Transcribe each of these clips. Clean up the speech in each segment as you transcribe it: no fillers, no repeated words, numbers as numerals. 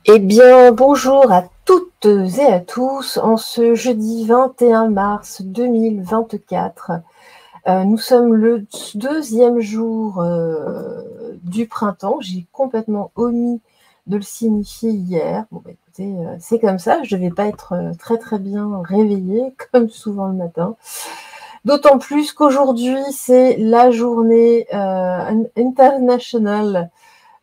Eh bien, bonjour à toutes et à tous. En ce jeudi 21 mars 2024, nous sommes le deuxième jour du printemps. J'ai complètement omis de le signifier hier. Bon, bah, écoutez, c'est comme ça. Je ne vais pas être très très bien réveillée, comme souvent le matin. D'autant plus qu'aujourd'hui, c'est la journée internationale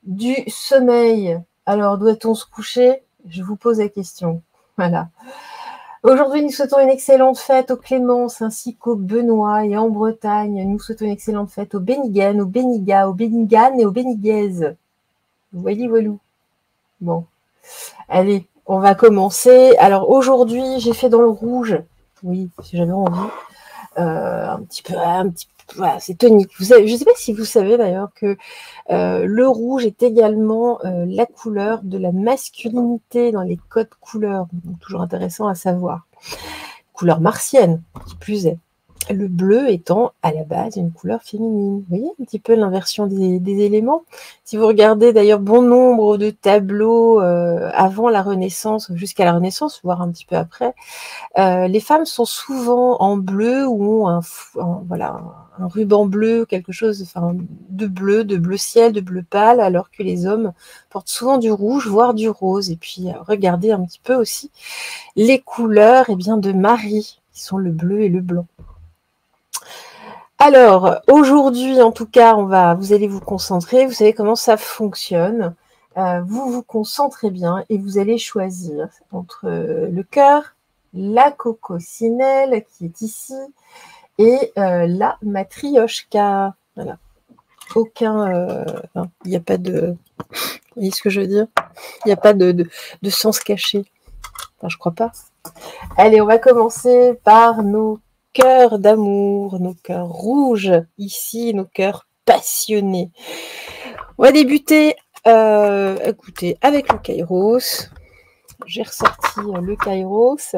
du sommeil. Alors, doit-on se coucher? Je vous pose la question. Voilà. Aujourd'hui, nous souhaitons une excellente fête aux Clémences ainsi qu'aux Benoît. Et en Bretagne, nous souhaitons une excellente fête aux Bénigaines, aux Bénigas, aux Béniganes et aux Béniguaises. Voyez, voilou. Bon. Allez, on va commencer. Alors, aujourd'hui, j'ai fait dans le rouge. Oui, si j'avais envie. Un petit peu, voilà, c'est tonique. Je ne sais pas si vous savez d'ailleurs que le rouge est également la couleur de la masculinité dans les codes couleurs. Donc, toujours intéressant à savoir. Couleur martienne, qui plus est. Le bleu étant à la base une couleur féminine. Vous voyez un petit peu l'inversion des éléments. Si vous regardez d'ailleurs bon nombre de tableaux avant la Renaissance, jusqu'à la Renaissance, voire un petit peu après, les femmes sont souvent en bleu ou ont voilà, un ruban bleu, quelque chose enfin, de bleu ciel, de bleu pâle, alors que les hommes portent souvent du rouge, voire du rose. Et puis, regardez un petit peu aussi les couleurs de Marie, qui sont le bleu et le blanc. Alors, aujourd'hui, en tout cas, vous allez vous concentrer. Vous savez comment ça fonctionne. Vous vous concentrez bien et vous allez choisir entre le cœur, la coccinelle qui est ici et la matrioshka. Voilà. Il n'y a pas de... Vous voyez ce que je veux dire? Il n'y a pas de sens caché. Enfin, je crois pas. Allez, on va commencer par nos cœurs d'amour, nos cœurs rouges, ici, nos cœurs passionnés. On va débuter, écoutez, avec le Kairos. J'ai ressorti le Kairos.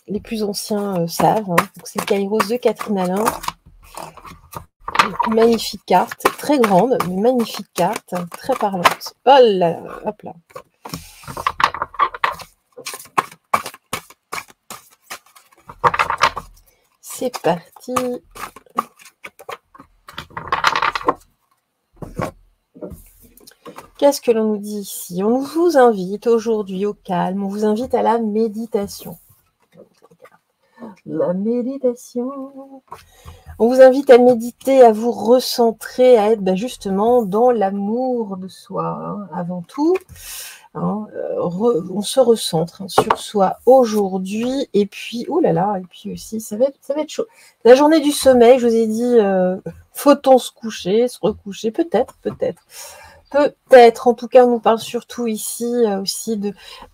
Les plus anciens savent. Hein. C'est le Kairos de Catherine Alain. Une magnifique carte, très grande, mais magnifique carte, très parlante. Oh là là, hop là. C'est parti. Qu'est-ce que l'on nous dit ici? On vous invite aujourd'hui au calme, on vous invite à la méditation. La méditation. On vous invite à méditer, à vous recentrer, à être justement dans l'amour de soi, hein, avant tout. Hein, on se recentre sur soi aujourd'hui, et puis, oh là là, et puis aussi, ça va être chaud. La journée du sommeil, je vous ai dit, faut-on se coucher, se recoucher? Peut-être. En tout cas, on nous parle surtout ici aussi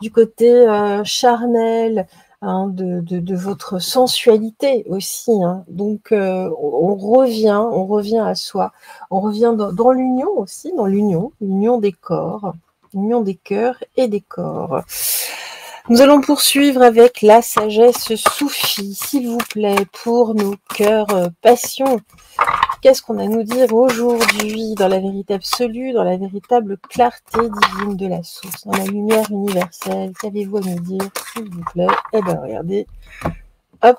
du côté charnel, hein, de votre sensualité aussi. Hein. Donc, on revient à soi. On revient dans l'union aussi, dans l'union des corps, l'union des cœurs et des corps. Nous allons poursuivre avec la sagesse soufie, s'il vous plaît, pour nos cœurs passion. Qu'est-ce qu'on a à nous dire aujourd'hui dans la vérité absolue, dans la véritable clarté divine de la source, dans la lumière universelle? Qu'avez-vous à nous dire, s'il vous plaît? Eh bien, regardez. Hop.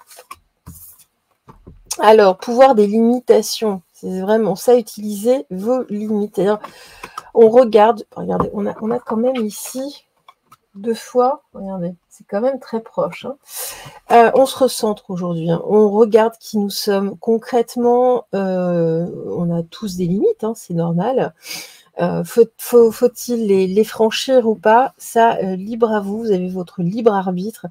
Alors, pouvoir des limitations. C'est vraiment ça, utiliser vos limites. On regarde, regardez, on a quand même ici 2 fois, regardez, c'est quand même très proche. Hein. On se recentre aujourd'hui, hein. On regarde qui nous sommes concrètement. On a tous des limites, hein, c'est normal. Faut-il les franchir ou pas? Ça, libre à vous, vous avez votre libre arbitre.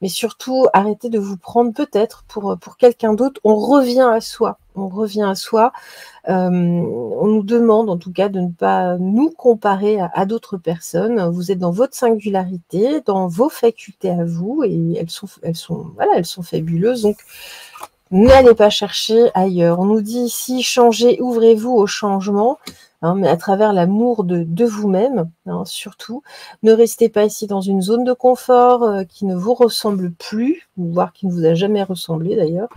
Mais surtout, arrêtez de vous prendre peut-être pour quelqu'un d'autre. On revient à soi. On nous demande en tout cas de ne pas nous comparer à d'autres personnes. Vous êtes dans votre singularité, dans vos facultés à vous, et elles sont fabuleuses. Donc, n'allez pas chercher ailleurs. On nous dit ici, changez, ouvrez-vous au changement, hein, mais à travers l'amour de vous-même, hein, surtout. Ne restez pas ici dans une zone de confort qui ne vous ressemble plus, voire qui ne vous a jamais ressemblé d'ailleurs.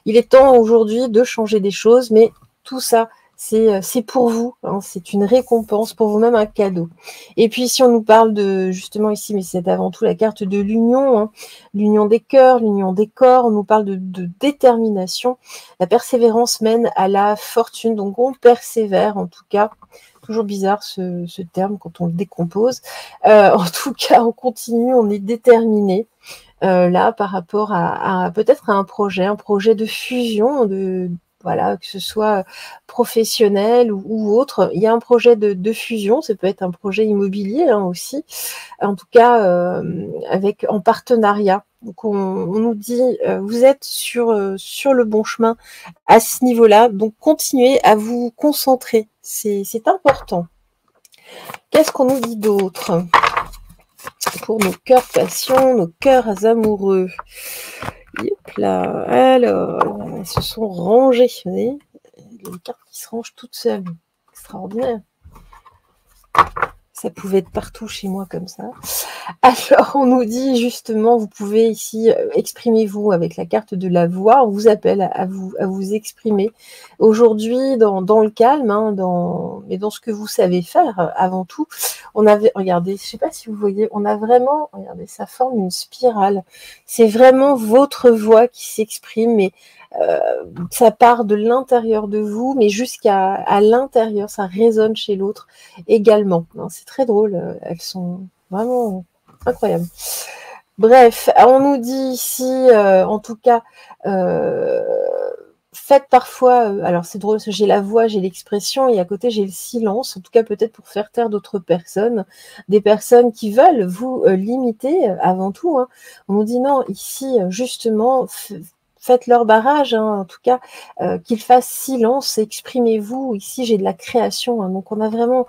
Il est temps aujourd'hui de changer des choses, mais tout ça, c'est pour vous, hein, c'est une récompense pour vous-même, un cadeau. Et puis si on nous parle de, justement ici, mais c'est avant tout la carte de l'union, hein, l'union des cœurs, l'union des corps, on nous parle de détermination. La persévérance mène à la fortune, donc on persévère en tout cas. Toujours bizarre ce terme quand on le décompose. En tout cas, on continue, on est déterminé. Là, par rapport à peut-être à un projet de fusion, voilà, que ce soit professionnel ou autre. Il y a un projet de fusion, ça peut être un projet immobilier, hein, aussi, en tout cas en partenariat. Donc on nous dit, vous êtes sur le bon chemin à ce niveau-là, donc continuez à vous concentrer, c'est important. Qu'est-ce qu'on nous dit d'autre pour nos cœurs passion, nos cœurs amoureux? Hop là, alors, elles se sont rangées, vous voyez, les cartes qui se rangent toutes seules, extraordinaire. Ça pouvait être partout chez moi comme ça. Alors, on nous dit justement, vous pouvez ici, exprimez-vous avec la carte de la voix. On vous appelle à vous exprimer. Aujourd'hui, dans le calme, hein, mais dans ce que vous savez faire, avant tout. On avait, regardez, je ne sais pas si vous voyez, on a vraiment, regardez, ça forme une spirale. C'est vraiment votre voix qui s'exprime, mais ça part de l'intérieur de vous, mais jusqu'à l'intérieur, ça résonne chez l'autre également. C'est très drôle, elles sont vraiment incroyables. Bref, on nous dit ici, en tout cas, faites parfois, alors c'est drôle, j'ai la voix, j'ai l'expression, et à côté j'ai le silence, en tout cas peut-être pour faire taire d'autres personnes, des personnes qui veulent vous limiter avant tout, hein. On nous dit non, ici, justement, faites leur barrage, hein, en tout cas, qu'ils fassent silence, exprimez-vous. Ici, j'ai de la création, hein, donc on a vraiment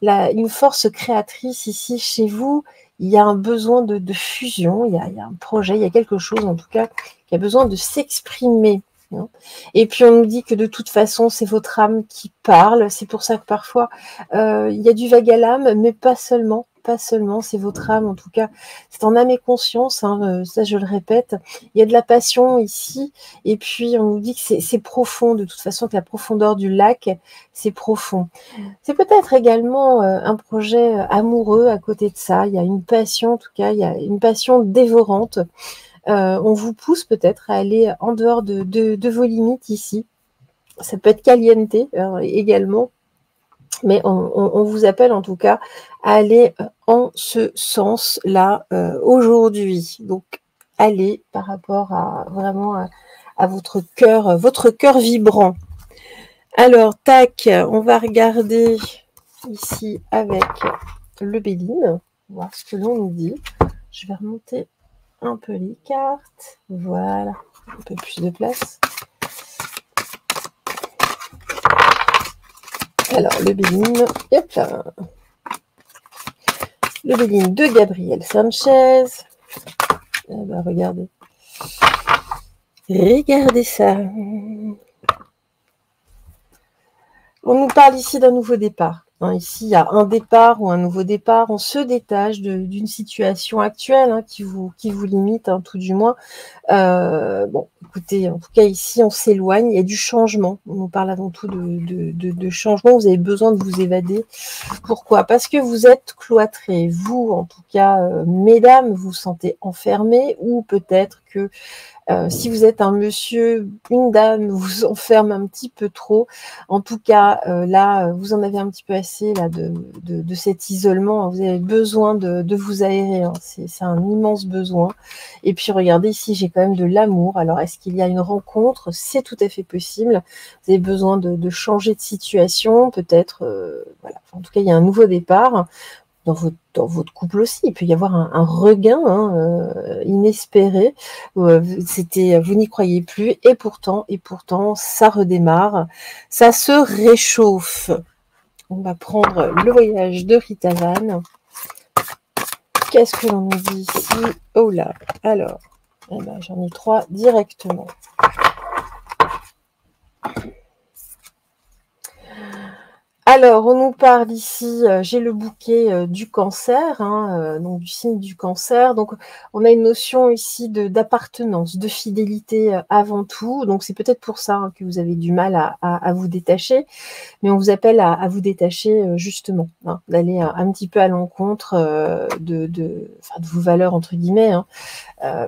une force créatrice ici chez vous. Il y a un besoin de fusion, il y a un projet, il y a quelque chose, en tout cas, qui a besoin de s'exprimer. Hein. Et puis, on nous dit que de toute façon, c'est votre âme qui parle. C'est pour ça que parfois, il y a du vague à l'âme, mais pas seulement. Pas seulement, c'est votre âme, en tout cas, c'est en âme et conscience, hein, ça je le répète. Il y a de la passion ici, et puis on nous dit que c'est profond, de toute façon, que la profondeur du lac, c'est profond. C'est peut-être également un projet amoureux à côté de ça, il y a une passion, en tout cas, il y a une passion dévorante. On vous pousse peut-être à aller en dehors de vos limites ici. Ça peut être caliente également. Mais on vous appelle en tout cas à aller en ce sens-là aujourd'hui. Donc, allez par rapport à vraiment à votre cœur vibrant. Alors, tac, on va regarder ici avec le Béline, voir ce que l'on nous dit. Je vais remonter un peu les cartes. Voilà, un peu plus de place. Alors, le Béline, hop là. Le Béline de Gabriel Sanchez. Ah bah, regardez. Regardez ça. On nous parle ici d'un nouveau départ. Hein, ici, il y a un départ ou un nouveau départ. On se détache d'une situation actuelle, hein, qui vous limite, hein, tout du moins. Bon, écoutez, en tout cas, ici, on s'éloigne. Il y a du changement. On nous parle avant tout de changement. Vous avez besoin de vous évader. Pourquoi? Parce que vous êtes cloîtrés. Vous, en tout cas, mesdames, vous vous sentez enfermées, ou peut-être que si vous êtes un monsieur, une dame, vous enferme un petit peu trop. En tout cas, là, vous en avez un petit peu assez là, de cet isolement. Vous avez besoin de vous aérer. Hein. C'est un immense besoin. Et puis, regardez, ici, j'ai quand même de l'amour. Alors, est-ce qu'il y a une rencontre? C'est tout à fait possible. Vous avez besoin de changer de situation, peut-être. Voilà. En tout cas, il y a un nouveau départ. Dans votre couple aussi, il peut y avoir un regain, hein, inespéré. Vous n'y croyez plus, et pourtant, ça redémarre, ça se réchauffe. On va prendre le voyage de Rita Van. Qu'est-ce que l'on nous dit ici? Oh là, alors, eh ben, j'en ai 3 directement. Alors, on nous parle ici, j'ai le bouquet du cancer, hein, donc du signe du cancer. Donc, on a une notion ici d'appartenance, de fidélité avant tout. Donc, c'est peut-être pour ça hein, que vous avez du mal à vous détacher. Mais on vous appelle à vous détacher justement, hein, d'aller un petit peu à l'encontre de vos valeurs, entre guillemets, hein,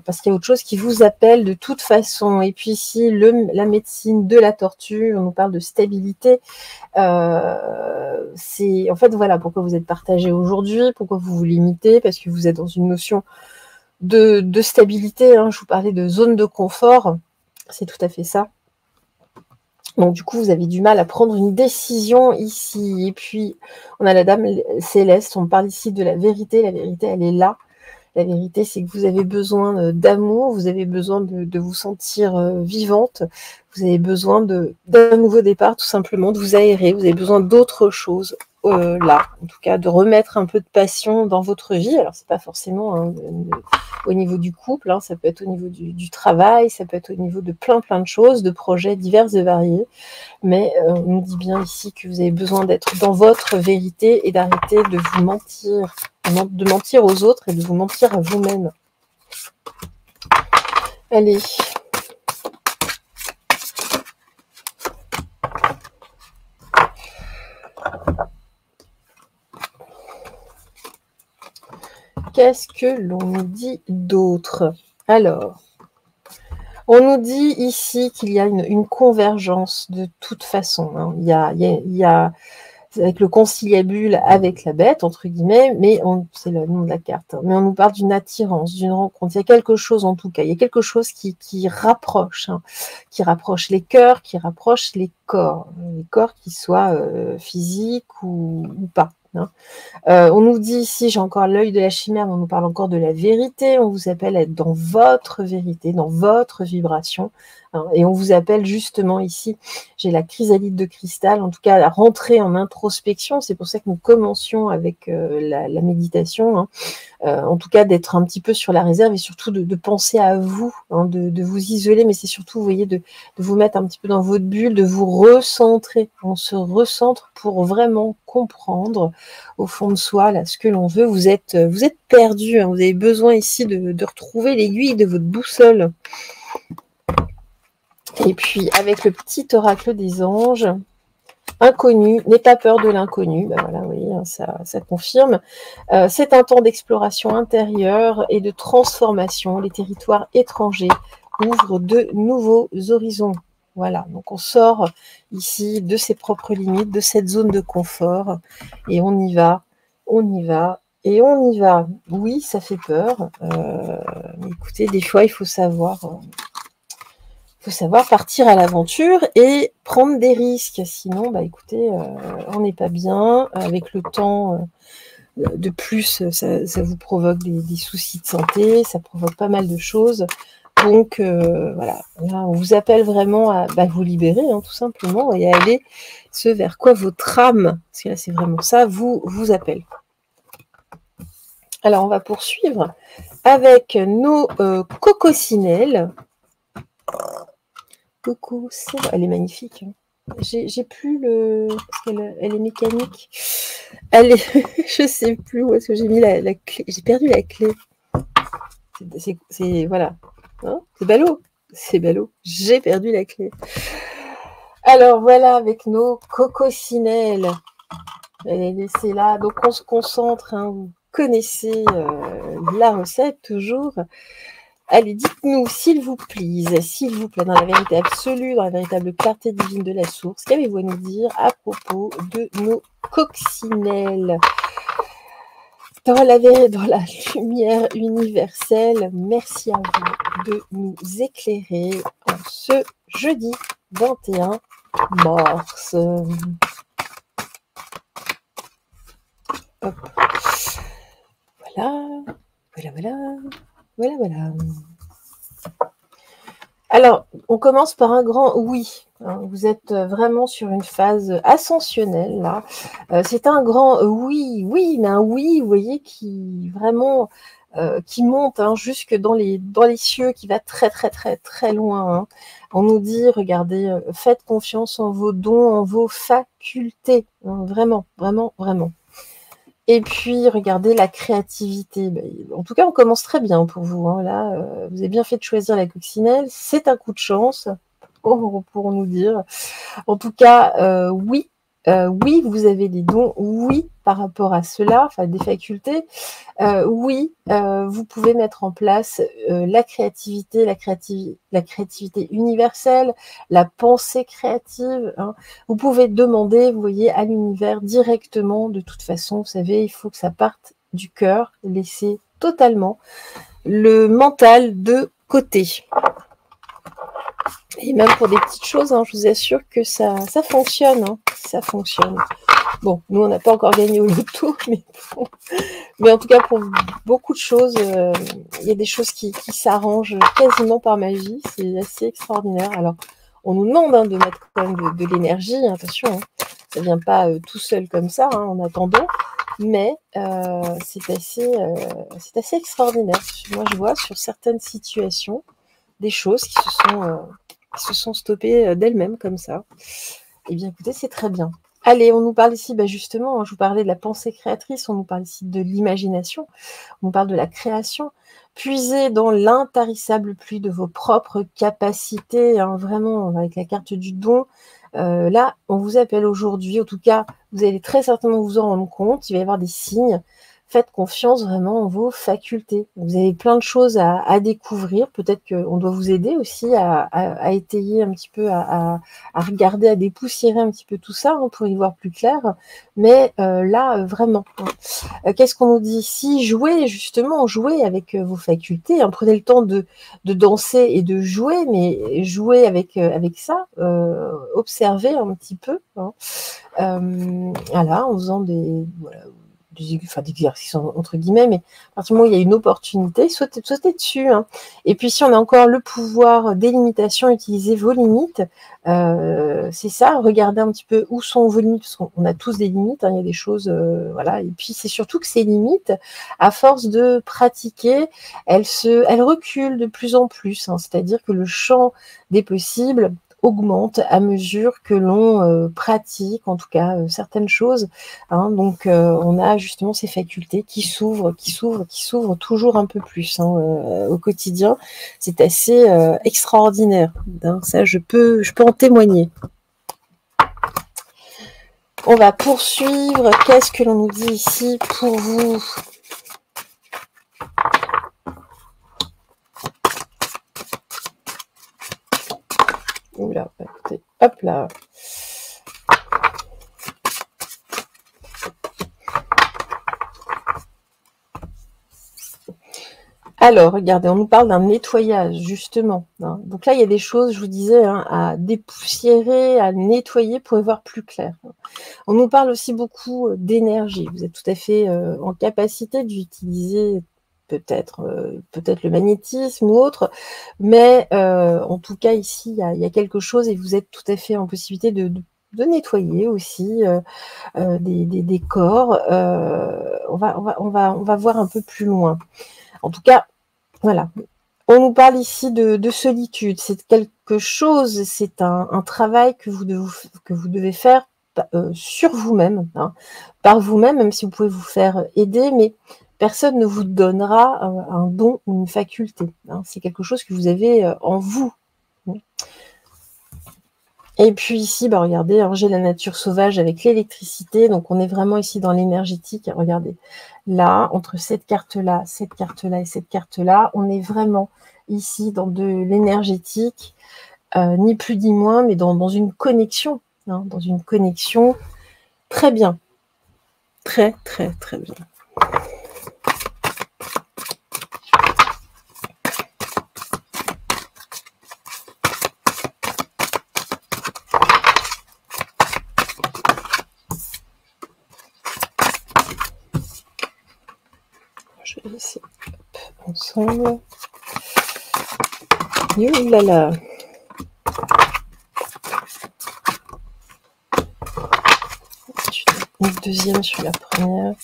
parce qu'il y a autre chose qui vous appelle de toute façon. Et puis ici, la médecine de la tortue, on nous parle de stabilité. C'est en fait voilà pourquoi vous êtes partagé aujourd'hui, pourquoi vous vous limitez, parce que vous êtes dans une notion de stabilité. Hein. Je vous parlais de zone de confort, c'est tout à fait ça. Donc du coup, vous avez du mal à prendre une décision ici. Et puis, on a la dame céleste, on parle ici de la vérité. La vérité, elle est là. La vérité, c'est que vous avez besoin d'amour, vous avez besoin de vous sentir vivante, vous avez besoin d'un nouveau départ, tout simplement, de vous aérer, vous avez besoin d'autre chose là, en tout cas, de remettre un peu de passion dans votre vie. Alors, c'est pas forcément hein, au niveau du couple, hein, ça peut être au niveau du travail, ça peut être au niveau de plein de choses, de projets divers et variés. Mais on nous dit bien ici que vous avez besoin d'être dans votre vérité et d'arrêter de vous mentir, de mentir aux autres et de vous mentir à vous-même. Allez. Qu'est-ce que l'on nous dit d'autre? Alors, on nous dit ici qu'il y a une convergence de toute façon. Hein. Il y a avec le conciliabule avec la bête, entre guillemets, mais c'est le nom de la carte. Hein, mais on nous parle d'une attirance, d'une rencontre. Il y a quelque chose en tout cas, il y a quelque chose qui rapproche, hein, qui rapproche les cœurs, qui rapproche les corps qui soient physiques ou pas. Hein. On nous dit ici, j'ai encore l'œil de la chimère, mais on nous parle encore de la vérité, on vous appelle à être dans votre vérité, dans votre vibration, hein, et on vous appelle justement ici, j'ai la chrysalide de cristal, en tout cas à rentrer en introspection, c'est pour ça que nous commencions avec la méditation, hein, en tout cas d'être un petit peu sur la réserve et surtout de penser à vous, hein, de vous isoler, mais c'est surtout, vous voyez, de vous mettre un petit peu dans votre bulle, de vous recentrer. On se recentre pour vraiment comprendre au fond de soi là, ce que l'on veut. Vous êtes perdu, hein, vous avez besoin ici de retrouver l'aiguille de votre boussole. Et puis avec le petit oracle des anges, inconnu, n'aie pas peur de l'inconnu, ben voilà, oui, ça confirme. C'est un temps d'exploration intérieure et de transformation. Les territoires étrangers ouvrent de nouveaux horizons. Voilà, donc on sort ici de ses propres limites, de cette zone de confort, et on y va, et on y va. Oui, ça fait peur, mais écoutez, des fois, il faut savoir partir à l'aventure et prendre des risques. Sinon, bah écoutez, on n'est pas bien. Avec le temps, de plus, ça vous provoque des soucis de santé, ça provoque pas mal de choses. Donc, voilà, là, on vous appelle vraiment à vous libérer, hein, tout simplement, et à aller ce vers quoi votre âme, parce que là, c'est vraiment ça, vous appelle. Alors, on va poursuivre avec nos coccinelles. Coco, elle est magnifique. J'ai plus le... Parce qu'elle est mécanique. Elle est... Je sais plus où est-ce que j'ai mis la clé. J'ai perdu la clé. C'est voilà. Hein, c'est ballot. C'est ballot. J'ai perdu la clé. Alors voilà, avec nos coccinelles. Elle est laissée là. Donc on se concentre. Hein, vous connaissez la recette toujours. Allez, dites-nous, s'il vous plaît, dans la vérité absolue, dans la véritable clarté divine de la source, qu'avez-vous à nous dire à propos de nos coccinelles? Dans la lumière universelle, merci à vous de nous éclairer en ce jeudi 21 mars. Hop. Voilà. Alors, on commence par un grand oui. Hein, vous êtes vraiment sur une phase ascensionnelle, là. C'est un grand oui, mais un oui, vous voyez, qui vraiment qui monte hein, jusque dans les cieux, qui va très très très très loin. Hein. On nous dit, regardez, faites confiance en vos dons, en vos facultés. Hein, vraiment, vraiment, vraiment. Et puis, regardez la créativité. En tout cas, on commence très bien pour vous. Hein. Là, vous avez bien fait de choisir la coccinelle. C'est un coup de chance, pour nous dire. En tout cas, oui. Oui, vous avez des dons, oui, par rapport à cela, enfin des facultés, oui, vous pouvez mettre en place la créativité, la créativité universelle, la pensée créative. Hein. Vous pouvez demander, vous voyez, à l'univers directement, de toute façon, vous savez, il faut que ça parte du cœur, laisser totalement le mental de côté. Et même pour des petites choses, hein, je vous assure que ça fonctionne. Hein, ça fonctionne. Bon, nous, on n'a pas encore gagné au loto, mais, bon. Mais en tout cas, pour beaucoup de choses, il y a des choses qui s'arrangent quasiment par magie. C'est assez extraordinaire. Alors, on nous demande hein, de mettre quand même de l'énergie. Attention, hein, ça ne vient pas tout seul comme ça, hein, en attendant. Mais c'est assez extraordinaire. Moi, je vois sur certaines situations des choses qui se sont stoppées d'elles-mêmes comme ça. Eh bien, écoutez, c'est très bien. Allez, on nous parle ici, justement, hein, je vous parlais de la pensée créatrice, on nous parle ici de l'imagination, on nous parle de la création. Puisez dans l'intarissable pluie de vos propres capacités, hein, vraiment, avec la carte du don. Là, on vous appelle aujourd'hui, en tout cas, vous allez très certainement vous en rendre compte, il va y avoir des signes. Faites confiance vraiment en vos facultés. Vous avez plein de choses à découvrir. Peut-être qu'on doit vous aider aussi à étayer un petit peu, à regarder, à dépoussiérer un petit peu tout ça hein, pour y voir plus clair. Mais là, vraiment. Qu'est-ce qu'on nous dit ici? Jouez, justement, jouez avec vos facultés. Hein, prenez le temps de danser et de jouer, mais jouez avec ça. Observez un petit peu. Hein. Voilà, en faisant des exercices entre guillemets, mais à partir du moment où il y a une opportunité, sautez dessus. Hein. Et puis si on a encore le pouvoir des limitations, utilisez vos limites. C'est ça, regardez un petit peu où sont vos limites, parce qu'on a tous des limites, hein, il y a des choses, voilà. Et puis c'est surtout que ces limites, à force de pratiquer, elles reculent de plus en plus. Hein. C'est-à-dire que le champ des possibles augmente à mesure que l'on pratique, en tout cas certaines choses. Hein, donc on a justement ces facultés qui s'ouvrent toujours un peu plus hein, au quotidien. C'est assez extraordinaire. Hein, ça, je peux en témoigner. On va poursuivre. Qu'est-ce que l'on nous dit ici pour vous ? Oula, écoutez, hop là. Alors, regardez, on nous parle d'un nettoyage, justement. Hein. Donc là, il y a des choses, je vous disais, hein, à dépoussiérer, à nettoyer pour y voir plus clair. On nous parle aussi beaucoup d'énergie. Vous êtes tout à fait en capacité d'utiliser peut-être le magnétisme ou autre, mais en tout cas, ici, il y a quelque chose et vous êtes tout à fait en possibilité de nettoyer aussi des corps. On va voir un peu plus loin. En tout cas, voilà. On nous parle ici de solitude. C'est quelque chose, c'est un travail que vous devez faire sur vous-même, hein, par vous-même, même si vous pouvez vous faire aider, mais personne ne vous donnera un don ou une faculté. Hein. C'est quelque chose que vous avez en vous. Et puis ici, regardez, hein, j'ai la nature sauvage avec l'électricité, donc on est vraiment ici dans l'énergétique. Regardez, là, entre cette carte-là et cette carte-là, on est vraiment ici dans de l'énergétique, ni plus ni moins, mais dans une connexion, hein, dans une connexion très bien, très très très bien. Je vais essayer ensemble. Là. Une deuxième sur la première.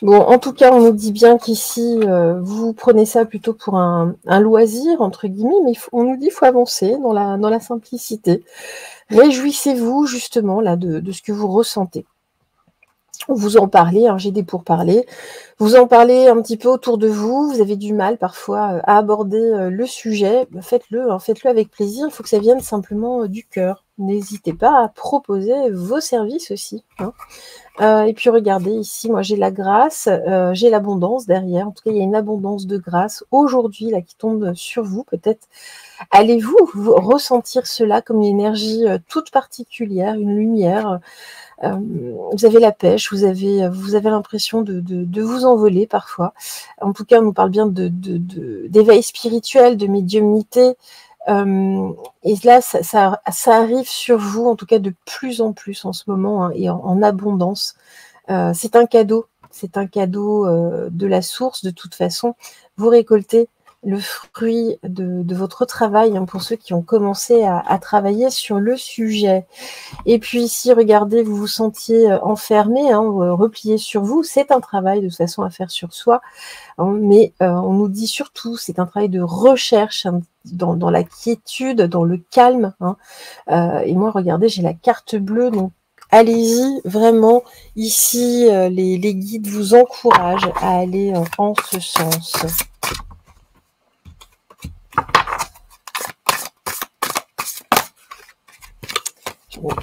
Bon, en tout cas, on nous dit bien qu'ici, vous prenez ça plutôt pour un loisir, entre guillemets, mais on nous dit qu'il faut avancer dans la simplicité. Réjouissez-vous justement là de ce que vous ressentez. Vous en parlez, hein, j'ai des pourparlers. Vous en parlez un petit peu autour de vous. Vous avez du mal parfois à aborder le sujet. Faites-le, hein, faites-le avec plaisir. Il faut que ça vienne simplement du cœur. N'hésitez pas à proposer vos services aussi. Hein. Et puis regardez ici, moi j'ai la grâce, j'ai l'abondance derrière. En tout cas, il y a une abondance de grâce aujourd'hui là qui tombe sur vous. Peut-être allez-vous ressentir cela comme une énergie toute particulière, une lumière. Vous avez la pêche, vous avez l'impression de vous envoler parfois. En tout cas, on nous parle bien d'éveil spirituel, de médiumnité. Et là, ça arrive sur vous, en tout cas de plus en plus en ce moment, hein, et en abondance. C'est un cadeau de la source, de toute façon. Vous récoltez le fruit de votre travail, hein, pour ceux qui ont commencé à travailler sur le sujet. Et puis ici, regardez, vous vous sentiez enfermé, hein, replié sur vous. C'est un travail de toute façon à faire sur soi, hein, mais on nous dit surtout, c'est un travail de recherche, hein, dans la quiétude, dans le calme. Hein. Et moi, regardez, j'ai la carte bleue, donc allez-y, vraiment. Ici, les guides vous encouragent à aller en ce sens.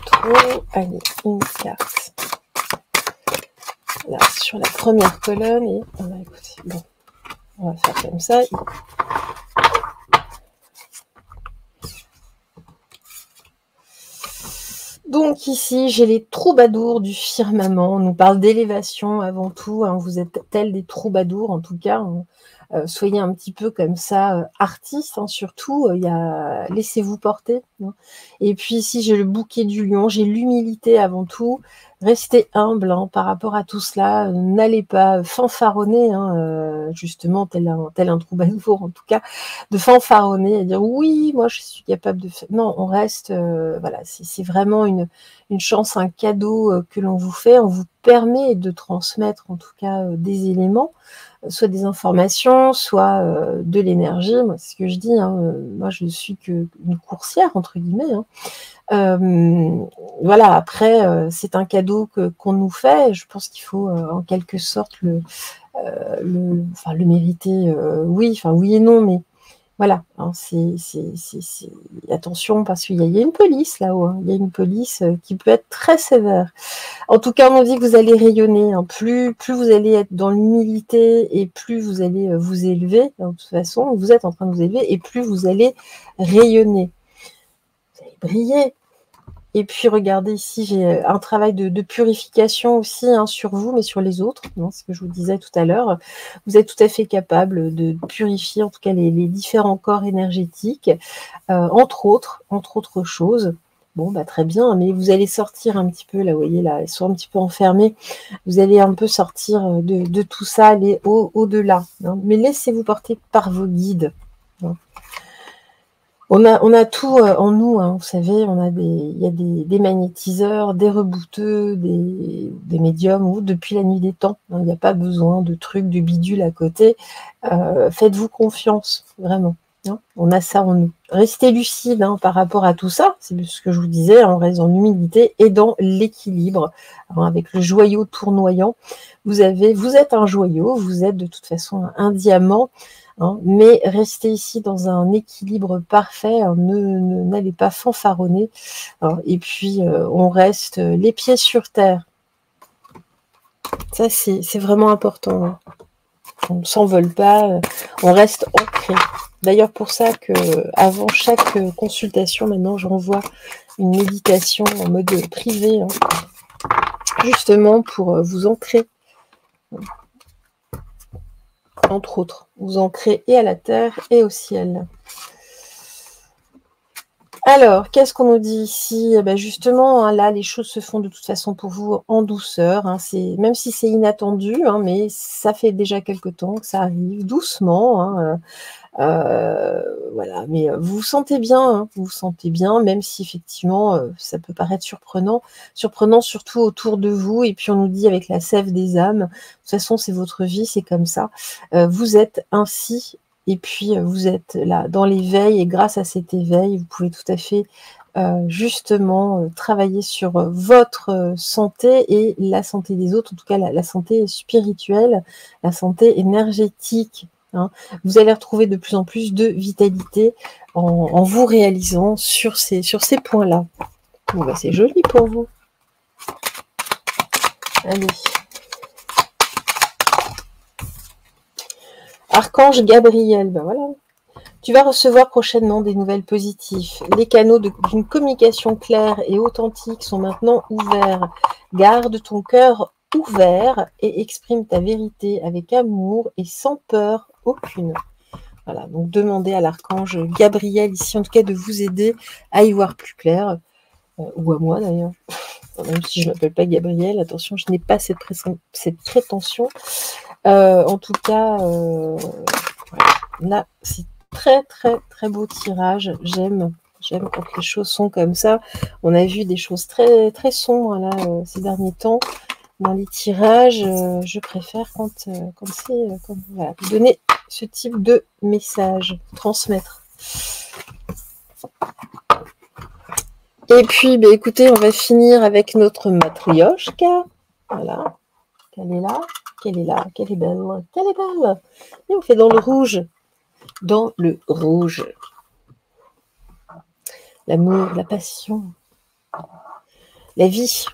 Trop. Allez, une carte. Là, sur la première colonne. Et écoutez, bon, on va faire comme ça. Donc ici, j'ai les troubadours du firmament. On nous parle d'élévation avant tout. Hein. Vous êtes tels des troubadours, en tout cas. Soyez un petit peu comme ça, artiste, hein, surtout. Laissez-vous porter. Hein. Et puis ici, j'ai le bouquet du lion. J'ai l'humilité avant tout. Restez humble, hein, par rapport à tout cela. N'allez pas fanfaronner, hein, justement, tel un troubadour, en tout cas, de fanfaronner et dire oui, moi je suis capable de faire. Non, on reste. Voilà, c'est vraiment une chance, un cadeau que l'on vous fait. On vous permet de transmettre, en tout cas, des éléments, soit des informations, soit de l'énergie. Moi, c'est ce que je dis. Hein, moi, je ne suis qu'une coursière, entre guillemets. Hein. Voilà, après, c'est un cadeau qu'on nous fait. Je pense qu'il faut en quelque sorte le mériter. Oui, enfin oui et non, mais voilà. Hein, attention parce qu'il y a une police là-haut. Hein, il y a une police qui peut être très sévère. En tout cas, on nous dit que vous allez rayonner. Hein, plus vous allez être dans l'humilité et plus vous allez vous élever. Hein, de toute façon, vous êtes en train de vous élever et plus vous allez rayonner. Vous allez briller. Et puis, regardez ici, j'ai un travail de purification aussi, hein, sur vous, mais sur les autres. Hein, ce que je vous disais tout à l'heure. Vous êtes tout à fait capable de purifier, en tout cas, les différents corps énergétiques, entre autres choses. Bon, bah, très bien, mais vous allez sortir un petit peu, là, vous voyez, là, elles sont un petit peu enfermées. Vous allez un peu sortir de tout ça, aller au-delà. Hein, mais laissez-vous porter par vos guides. Hein. On a tout en nous, hein, vous savez, il y a des magnétiseurs, des rebouteux, des médiums, ou depuis la nuit des temps. Hein, il n'y a pas besoin de trucs, de bidules à côté. Faites-vous confiance, vraiment. Hein, on a ça en nous. Restez lucide, hein, par rapport à tout ça, c'est ce que je vous disais, on reste dans l'humilité et dans l'équilibre, hein, avec le joyau tournoyant. Vous êtes un joyau, vous êtes de toute façon un diamant. Hein, mais restez ici dans un équilibre parfait, hein, n'allez pas fanfaronner, hein, et puis on reste les pieds sur terre. Ça, c'est vraiment important. Hein. On ne s'envole pas, on reste ancré. D'ailleurs, pour ça que avant chaque consultation, maintenant, j'envoie une méditation en mode privé, hein, justement pour vous ancrer. Entre autres, vous ancrez et à la terre et au ciel. Alors, qu'est-ce qu'on nous dit ici? Eh ben justement, hein, là, les choses se font de toute façon pour vous en douceur. Hein, même si c'est inattendu, hein, mais ça fait déjà quelque temps que ça arrive doucement. Hein, voilà, mais vous vous sentez bien, hein, vous vous sentez bien, même si effectivement ça peut paraître surprenant surtout autour de vous. Et puis on nous dit avec la sève des âmes, de toute façon c'est votre vie, c'est comme ça. Vous êtes ainsi, et puis vous êtes là dans l'éveil, et grâce à cet éveil, vous pouvez tout à fait justement travailler sur votre santé et la santé des autres, en tout cas la santé spirituelle, la santé énergétique. Hein. Vous allez retrouver de plus en plus de vitalité en vous réalisant sur ces points-là. Bon, bah, c'est joli pour vous. Allez. Archange Gabriel, ben voilà. Tu vas recevoir prochainement des nouvelles positives. Les canaux d'une communication claire et authentique sont maintenant ouverts. Garde ton cœur ouvert et exprime ta vérité avec amour et sans peur aucune. Voilà, donc demandez à l'archange Gabriel ici, en tout cas, de vous aider à y voir plus clair, ou à moi d'ailleurs, même si je ne m'appelle pas Gabriel, attention, je n'ai pas cette prétention. En tout cas, là, c'est très très très beau tirage, j'aime quand les choses sont comme ça. On a vu des choses très très sombres là ces derniers temps. Dans les tirages, je préfère quand c'est voilà, donner ce type de message, transmettre. Et puis, bah, écoutez, on va finir avec notre matrioshka. Voilà, qu'elle est là, qu'elle est là, qu'elle est belle, qu'elle est belle. Et on fait dans le rouge, dans le rouge. L'amour, la passion, la vie,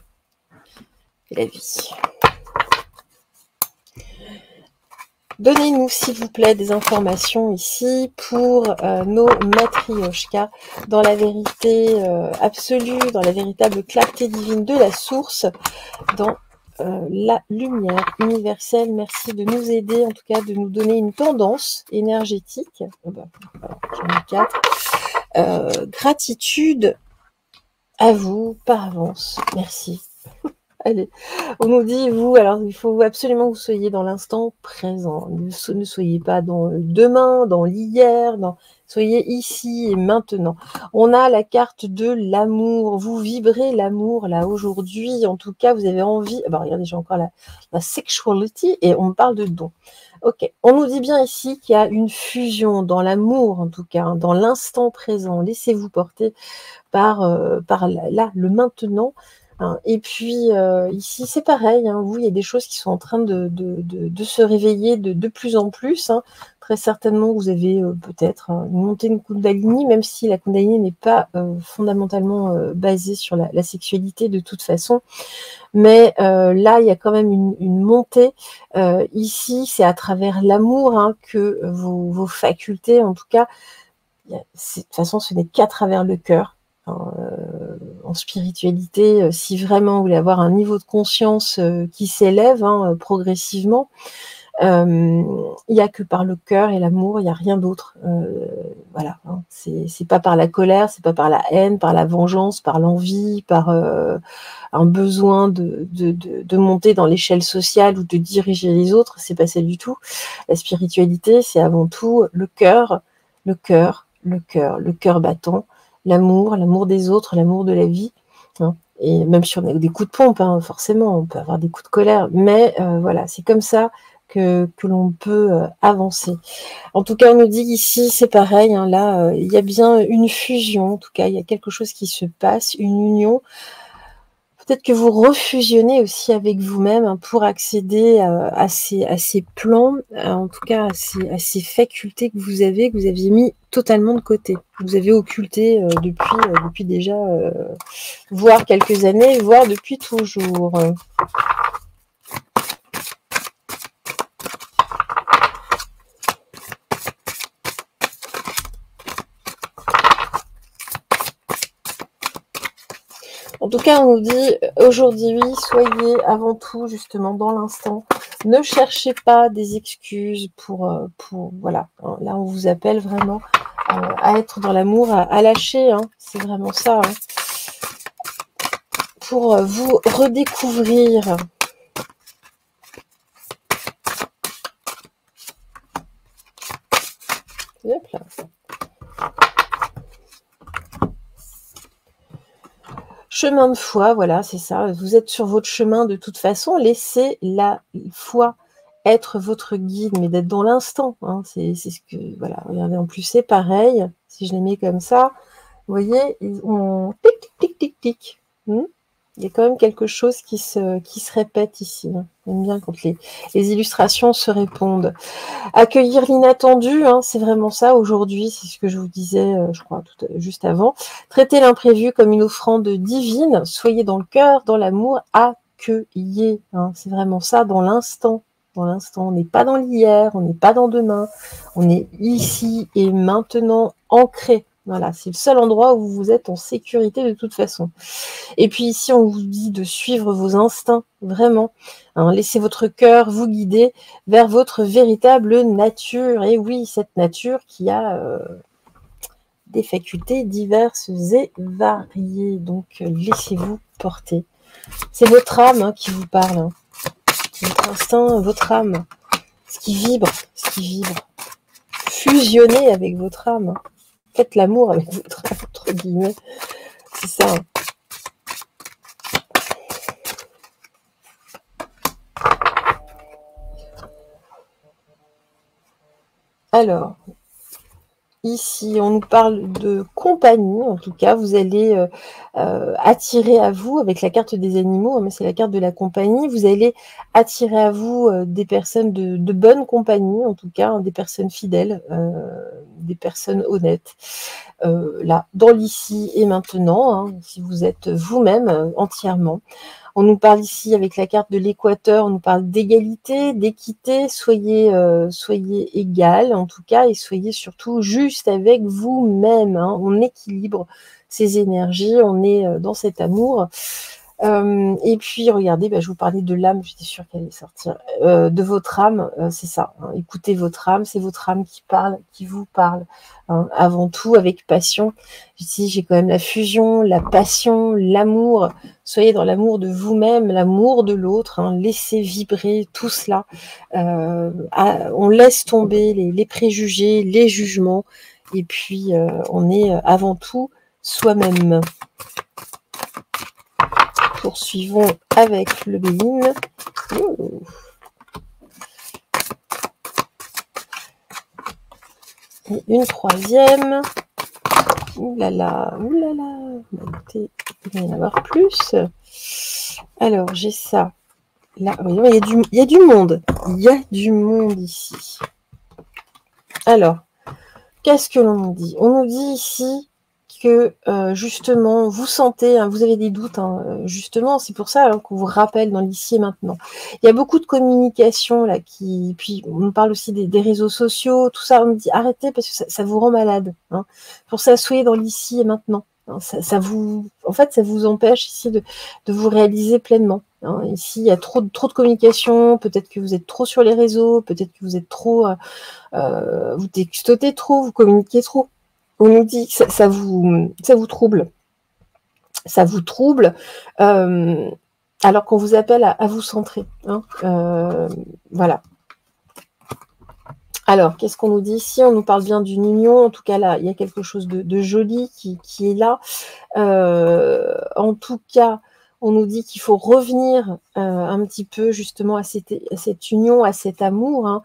la vie. Donnez-nous, s'il vous plaît, des informations ici pour nos matrioshkas dans la vérité absolue, dans la véritable clarté divine de la source, dans la lumière universelle. Merci de nous aider, en tout cas de nous donner une tendance énergétique. J'en ai 4. Gratitude à vous par avance. Merci. Allez, on nous dit, vous, alors il faut absolument que vous soyez dans l'instant présent. Ne soyez pas dans le demain, dans l'hier, soyez ici et maintenant. On a la carte de l'amour. Vous vibrez l'amour, là, aujourd'hui. En tout cas, vous avez envie... regardez, j'ai encore la sexuality et on me parle de don. Ok, on nous dit bien ici qu'il y a une fusion dans l'amour, en tout cas, hein, dans l'instant présent. Laissez-vous porter par là, le maintenant. Hein. Et puis ici c'est pareil, hein, vous il y a des choses qui sont en train de se réveiller de plus en plus. Hein. Très certainement vous avez peut-être une montée de Kundalini, même si la Kundalini n'est pas fondamentalement basée sur la sexualité de toute façon. Mais là il y a quand même une montée. Ici c'est à travers l'amour, hein, que vos facultés, en tout cas, de toute façon ce n'est qu'à travers le cœur. En spiritualité, si vraiment vous voulez avoir un niveau de conscience qui s'élève progressivement, il n'y a que par le cœur et l'amour, il n'y a rien d'autre. Voilà, hein. C'est pas par la colère, c'est pas par la haine, par la vengeance, par l'envie, par un besoin de monter dans l'échelle sociale ou de diriger les autres, c'est pas ça du tout. La spiritualité, c'est avant tout le cœur, le cœur, le cœur, le cœur battant, l'amour des autres, l'amour de la vie. Hein. Et même si on a des coups de pompe, hein, forcément, on peut avoir des coups de colère, mais voilà, c'est comme ça que l'on peut avancer. En tout cas, on nous dit ici, c'est pareil, hein, là, il y a bien une fusion, en tout cas, il y a quelque chose qui se passe, une union. Peut-être que vous refusionnez aussi avec vous-même, hein, pour accéder à ces plans, en tout cas à ces facultés que vous aviez mis totalement de côté. Vous avez occulté depuis déjà, voire quelques années, voire depuis toujours. En tout cas, on nous dit aujourd'hui, soyez avant tout justement dans l'instant. Ne cherchez pas des excuses pour voilà. Là, on vous appelle vraiment à être dans l'amour, à lâcher, hein, c'est vraiment ça, hein, pour vous redécouvrir. Hop là. Chemin de foi, voilà, c'est ça. Vous êtes sur votre chemin de toute façon. Laissez la foi être votre guide, mais d'être dans l'instant. Hein. C'est ce que, voilà, regardez, en plus c'est pareil. Si je les mets comme ça, vous voyez, ils ont tic, tic, tic, tic. Il y a quand même quelque chose qui se répète ici. Hein. J'aime bien quand les illustrations se répondent. Accueillir l'inattendu, hein, c'est vraiment ça aujourd'hui, c'est ce que je vous disais, je crois, juste avant. Traitez l'imprévu comme une offrande divine, soyez dans le cœur, dans l'amour, accueillez. Hein, c'est vraiment ça, dans l'instant. Dans l'instant, on n'est pas dans l'hier, on n'est pas dans demain, on est ici et maintenant ancré. Voilà, c'est le seul endroit où vous êtes en sécurité de toute façon. Et puis ici, on vous dit de suivre vos instincts, vraiment. Hein, laissez votre cœur vous guider vers votre véritable nature. Et oui, cette nature qui a des facultés diverses et variées. Donc, laissez-vous porter. C'est votre âme hein, qui vous parle. Hein. Votre instinct, votre âme. Ce qui vibre, ce qui vibre. Fusionnez avec votre âme. Faites l'amour avec votre âme, entre guillemets. C'est ça. Hein. Alors, ici, on nous parle de compagnie, en tout cas, vous allez attirer à vous, avec la carte des animaux, mais c'est la carte de la compagnie, vous allez attirer à vous des personnes de bonne compagnie, en tout cas, hein, des personnes fidèles, des personnes honnêtes. Là, dans l'ici et maintenant, hein, si vous êtes vous-même entièrement. On nous parle ici avec la carte de l'équateur, on nous parle d'égalité, d'équité, soyez égal en tout cas et soyez surtout juste avec vous-même. Hein. On équilibre ces énergies, on est dans cet amour. Et puis regardez, je vous parlais de l'âme, j'étais sûre qu'elle allait sortir, de votre âme, c'est ça, hein, écoutez votre âme, c'est votre âme qui parle, qui vous parle, hein, avant tout avec passion. Ici j'ai quand même la fusion, la passion, l'amour, soyez dans l'amour de vous-même, l'amour de l'autre, hein, laissez vibrer tout cela, on laisse tomber les préjugés, les jugements, et puis on est avant tout soi-même. Poursuivons avec le Béline. Et une troisième. Ouh là là, ouh là là. Écoutez, il va y en avoir plus. Alors, j'ai ça. Là, voyons, il y a du monde. Il y a du monde ici. Alors, qu'est-ce que l'on nous dit? On nous dit ici que justement, vous sentez, hein, vous avez des doutes, hein, justement, c'est pour ça hein, qu'on vous rappelle dans l'ici et maintenant. Il y a beaucoup de communication là, puis on nous parle aussi des réseaux sociaux, tout ça, on nous dit arrêtez parce que ça vous rend malade. Hein. Pour ça, soyez dans l'ici et maintenant. Hein, ça vous empêche ici de vous réaliser pleinement. Hein. Ici, il y a trop de communication, peut-être que vous êtes trop sur les réseaux, peut-être que vous êtes trop, vous textotez trop, vous communiquez trop. On nous dit que ça vous trouble. Ça vous trouble, alors qu'on vous appelle à vous centrer. Hein, voilà. Alors, qu'est-ce qu'on nous dit ici? On nous parle bien d'une union. En tout cas, là, il y a quelque chose de joli qui est là. En tout cas, on nous dit qu'il faut revenir un petit peu justement à cette union, à cet amour. Hein.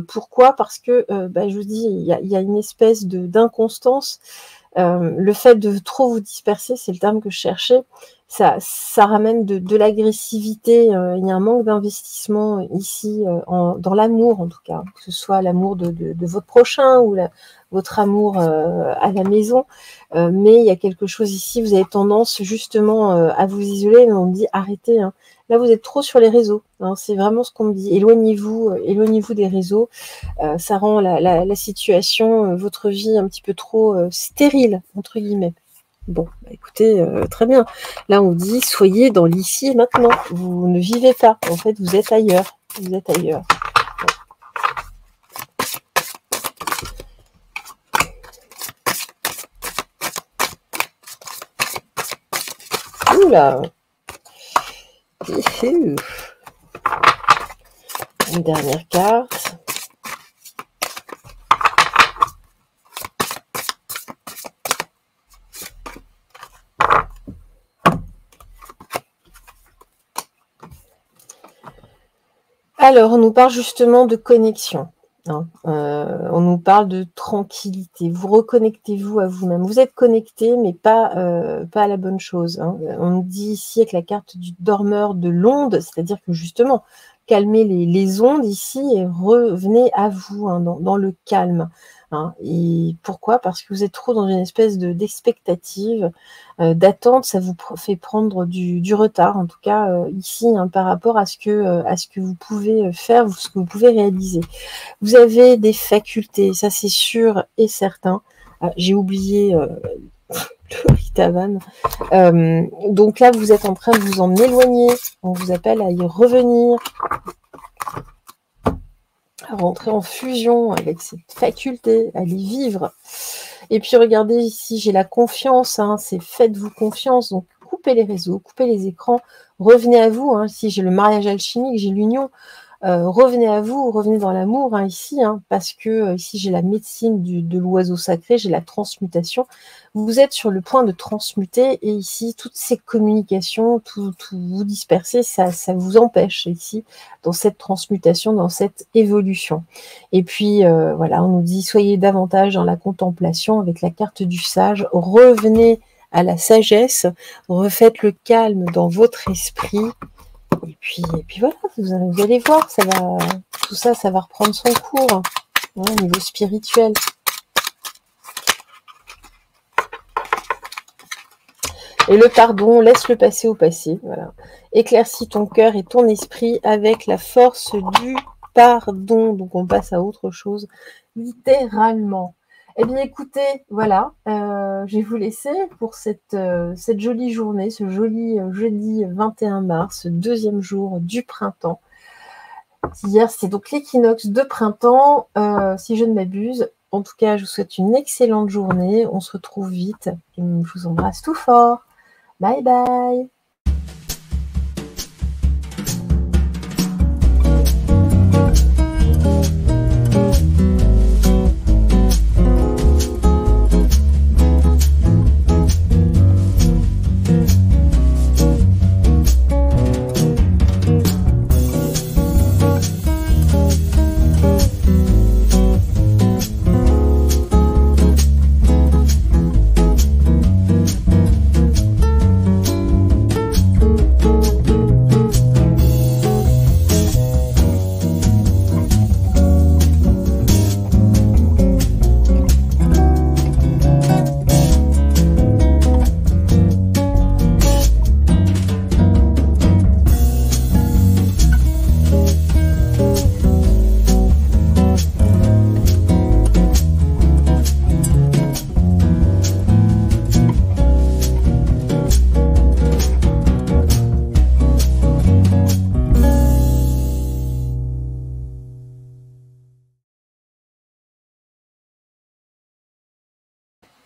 Pourquoi? Parce que, je vous dis, il y a une espèce d'inconstance. Le fait de trop vous disperser, c'est le terme que je cherchais, ça ramène de l'agressivité. Il y a un manque d'investissement ici, dans l'amour en tout cas, que ce soit l'amour de votre prochain ou votre amour à la maison. Mais il y a quelque chose ici, vous avez tendance justement à vous isoler, mais on me dit arrêtez. Hein. Là, vous êtes trop sur les réseaux. Hein, c'est vraiment ce qu'on me dit. Éloignez-vous des réseaux. Ça rend la situation, votre vie un petit peu trop stérile, entre guillemets. Bon, écoutez, très bien. Là, on dit, soyez dans l'ici et maintenant. Vous ne vivez pas. En fait, vous êtes ailleurs. Vous êtes ailleurs. Oula. Une dernière carte. Alors, on nous parle justement de connexion. Hein. On nous parle de tranquillité. Vous reconnectez-vous à vous-même. Vous êtes connecté, mais pas à la bonne chose. Hein. On nous dit ici avec la carte du dormeur de l'onde, c'est-à-dire que justement, calmez les ondes ici et revenez à vous, hein, dans le calme. Hein. Et pourquoi? Parce que vous êtes trop dans une espèce d'expectative, d'attente. Ça vous fait prendre du retard, en tout cas ici, hein, par rapport à ce que vous pouvez faire, ce que vous pouvez réaliser. Vous avez des facultés, ça c'est sûr et certain. J'ai oublié le Ritavan. Donc là, vous êtes en train de vous en éloigner. On vous appelle à y revenir, à rentrer en fusion avec cette faculté, à les vivre. Et puis regardez ici, j'ai la confiance, hein, c'est faites-vous confiance. Donc coupez les réseaux, coupez les écrans, revenez à vous. Hein, ici, j'ai le mariage alchimique, j'ai l'union. Revenez à vous, revenez dans l'amour, hein, ici, hein, parce que ici j'ai la médecine de l'oiseau sacré, j'ai la transmutation. Vous êtes sur le point de transmuter et ici toutes ces communications, tout vous disperser, ça vous empêche ici dans cette transmutation, dans cette évolution. Et puis voilà, on nous dit soyez davantage dans la contemplation avec la carte du sage, revenez à la sagesse, refaites le calme dans votre esprit. Et puis voilà, vous allez voir, tout ça, ça va reprendre son cours, hein, au niveau spirituel. Et le pardon, laisse le passé au passé. Voilà. Éclaircis ton cœur et ton esprit avec la force du pardon. Donc on passe à autre chose, littéralement. Eh bien écoutez, voilà, je vais vous laisser pour cette jolie journée, ce joli jeudi 21 mars, deuxième jour du printemps. Hier, c'est donc l'équinoxe de printemps, si je ne m'abuse. En tout cas, je vous souhaite une excellente journée. On se retrouve vite. Et je vous embrasse tout fort. Bye bye.